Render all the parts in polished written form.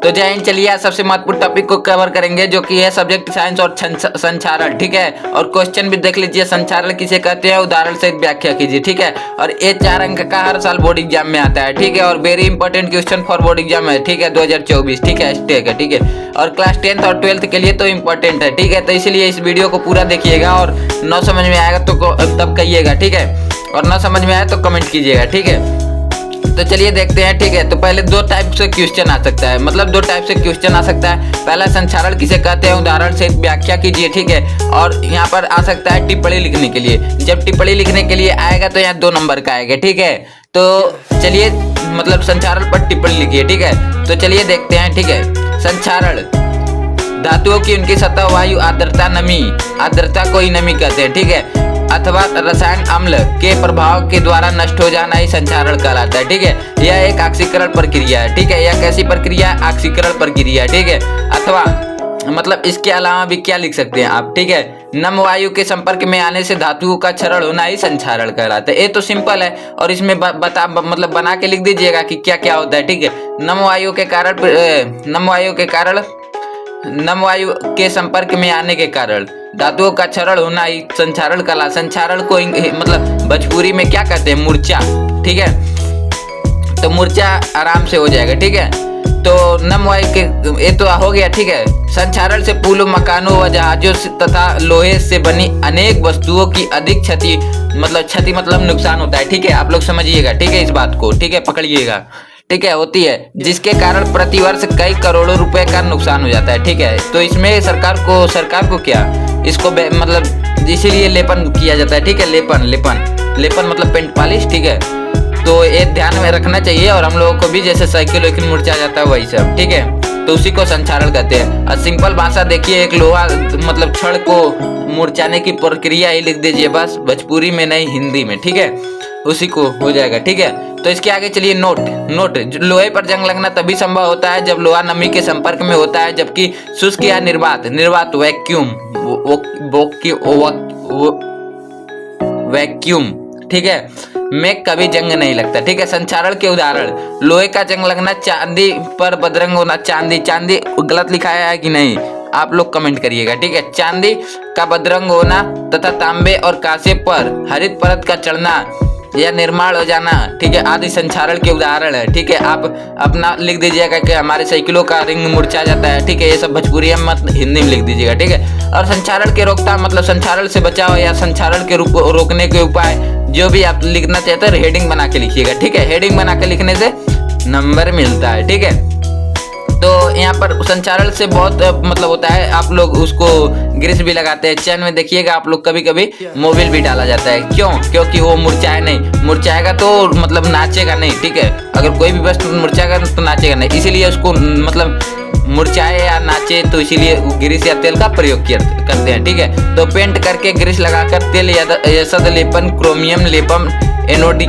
तो जय हिंद। चलिए आज सबसे महत्वपूर्ण टॉपिक को कवर करेंगे जो कि है सब्जेक्ट साइंस और संचारण। ठीक है, और क्वेश्चन भी देख लीजिए, संचारण किसे कहते हैं, उदाहरण से व्याख्या कीजिए। ठीक है, और ये 4 अंक का हर साल बोर्ड एग्जाम में आता है। ठीक है, और very important question for board exam है। ठीक है, 2024। ठीक है, स्टेक है। ठीक है, और क्लास 10th और 12th के लिए तो इम्पोर्टेंट है। ठीक है, तो इसलिए इस वीडियो को पूरा देखिएगा और न समझ में आएगा तो तब कहिएगा। ठीक है, और न समझ में आए तो कमेंट कीजिएगा। ठीक है, तो चलिए देखते हैं। ठीक है, तो पहले 2 टाइप से क्वेश्चन आ सकता है, मतलब 2 टाइप से क्वेश्चन आ सकता है। पहला संचारण किसे कहते हैं, उदाहरण से व्याख्या कीजिए। ठीक है, और यहाँ पर आ सकता है टिप्पणी लिखने के लिए। जब टिप्पणी लिखने के लिए आएगा तो यहाँ 2 नंबर का आएगा। ठीक है, तो चलिए मतलब संचारण पर टिप्पणी लिखिए। ठीक है, तो चलिए देखते हैं। ठीक है, संचारण धातुओं की उनकी सतह, वायु, आर्द्रता, नमी, आर्द्रता को ही नमी कहते हैं। ठीक है, अथवा रसायन अम्ल के प्रभाव के द्वारा नष्ट हो जाना ही संचारण कहलाता है। ठीक है, यह एक ऑक्सीकरण प्रक्रिया है। ठीक है, यह कैसी प्रक्रिया है, ऑक्सीकरण प्रक्रिया है। ठीक है, अथवा मतलब इसके अलावा भी क्या लिख सकते हैं आप। ठीक है, नम वायु के संपर्क में आने से धातुओं का क्षरण होना ही संचारण कहलाता है। ये तो सिंपल है, और इसमें मतलब बना के लिख दीजिएगा कि क्या क्या होता है। ठीक है, नम वायु के संपर्क में आने के कारण धातुओं का क्षरण होना ही संचारण कला। संचारण को मतलब भोजपुरी में क्या कहते हैं, मूर्छा। ठीक है, तो मूर्छा आराम से हो जाएगा। ठीक है, तो नम वायु के ये तो हो गया। ठीक है, संचारण से पुलों, मकानों व जहाजों तथा लोहे से बनी अनेक वस्तुओं की अधिक क्षति मतलब नुकसान होता है। ठीक है, आप लोग समझिएगा। ठीक है, इस बात को ठीक है पकड़िएगा। ठीक है, होती है, जिसके कारण प्रतिवर्ष कई करोड़ों रुपए का नुकसान हो जाता है। ठीक है, तो इसमें सरकार को क्या इसको मतलब इसीलिए लेपन किया जाता है। ठीक है, लेपन मतलब पेंट पॉलिश। ठीक है, तो ये ध्यान में रखना चाहिए, और हम लोगों को भी जैसे साइकिल मुरझा जाता है वही सब। ठीक है, तो उसी को संचारण कहते हैं। और सिंपल भाषा देखिए, एक लोहा मतलब छड़ को मुरझाने की प्रक्रिया ही लिख दीजिए बस, भोजपुरी में नहीं हिंदी में। ठीक है, उसी को हो जाएगा। ठीक है, तो इसके आगे चलिए नोट। लोहे पर जंग लगना तभी संभव होता है जब लोहा नमी के संपर्क में होता है, जबकि शुष्क या निर्वात वैक्यूम ठीक है में कभी जंग नहीं लगता। ठीक है, संचारण के उदाहरण, लोहे का जंग लगना, चांदी पर बदरंग होना। चांदी गलत लिखा है कि नहीं आप लोग कमेंट करिएगा। ठीक है, चांदी का बदरंग होना तथा तांबे और कांसे पर हरित परत का चढ़ना या निर्माण हो जाना। ठीक है, आदि संचारण के उदाहरण है। ठीक है, आप अपना लिख दीजिएगा कि हमारे साइकिलों का रिंग मुरझा जाता है। ठीक है, ये सब भोजपुरी में मत हिंदी में लिख दीजिएगा। ठीक है, और संचारण के रोकथाम मतलब संचारण से बचाव या संचारण के रोकने के उपाय, जो भी आप लिखना चाहते हैं हेडिंग बना के लिखिएगा। ठीक है, हेडिंग बना के लिखने से नंबर मिलता है। ठीक है, तो यहाँ पर संचारण से बहुत मतलब होता है, आप लोग उसको ग्रीस भी लगाते हैं। चैन में देखिएगा आप लोग कभी कभी मोबिल भी डाला जाता है। क्यों? क्योंकि वो मुरझाएगा तो मतलब नाचेगा नहीं। ठीक है, अगर कोई भी वस्तु मुरझाएगा तो नाचेगा नहीं, इसीलिए उसको मतलब मुरझाए या नाचे तो इसीलिए ग्रीस या तेल का प्रयोग करते हैं। ठीक है, तो पेंट करके ग्रीस लगाकर तेल यशद लेपन, क्रोमियम लेपन, एनोड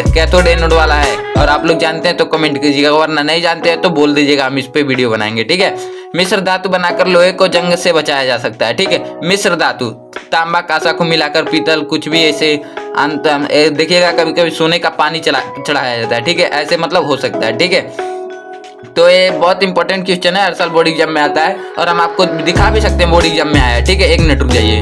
कैथोड एनोड वाला है। और आप लोग जानते हैं तो कमेंट कीजिएगा, वरना नहीं जानते हैं तो बोल दीजिएगा, हम इस पे वीडियो बनाएंगे। ठीक है, मिश्र धातु बनाकर लोहे को जंग से बचाया जा सकता है। ठीक है, मिश्र धातु तांबा कांसा को मिलाकर पीतल कुछ भी ऐसे देखिएगा, कभी कभी सोने का पानी चढ़ाया जाता है। ठीक है, ऐसे मतलब हो सकता है। ठीक है, तो ये बहुत इंपॉर्टेंट क्वेश्चन है, हर साल बोर्ड एग्जाम में आता है, और हम आपको दिखा भी सकते हैं बोर्ड एग्जाम में आया है। ठीक है, 1 मिनट रुक जाइए।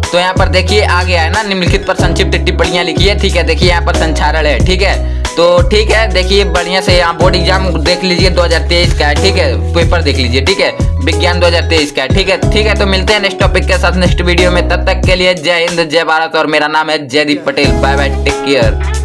तो यहाँ पर देखिए आ गया है ना, निम्नलिखित पर संक्षिप्त टिप्पणियां लिखिए। ठीक है, देखिए यहाँ पर संचारण है। ठीक है, तो ठीक है, देखिए बढ़िया से यहाँ बोर्ड एग्जाम देख लीजिए 2023 का है। ठीक है, पेपर देख लीजिए। ठीक है, विज्ञान 2023 का है। ठीक है, तो मिलते हैं नेक्स्ट टॉपिक के साथ नेक्स्ट वीडियो में। तब तक के लिए जय हिंद, जय भारत, और मेरा नाम है Jaydeep Patel. Bye bye, take care.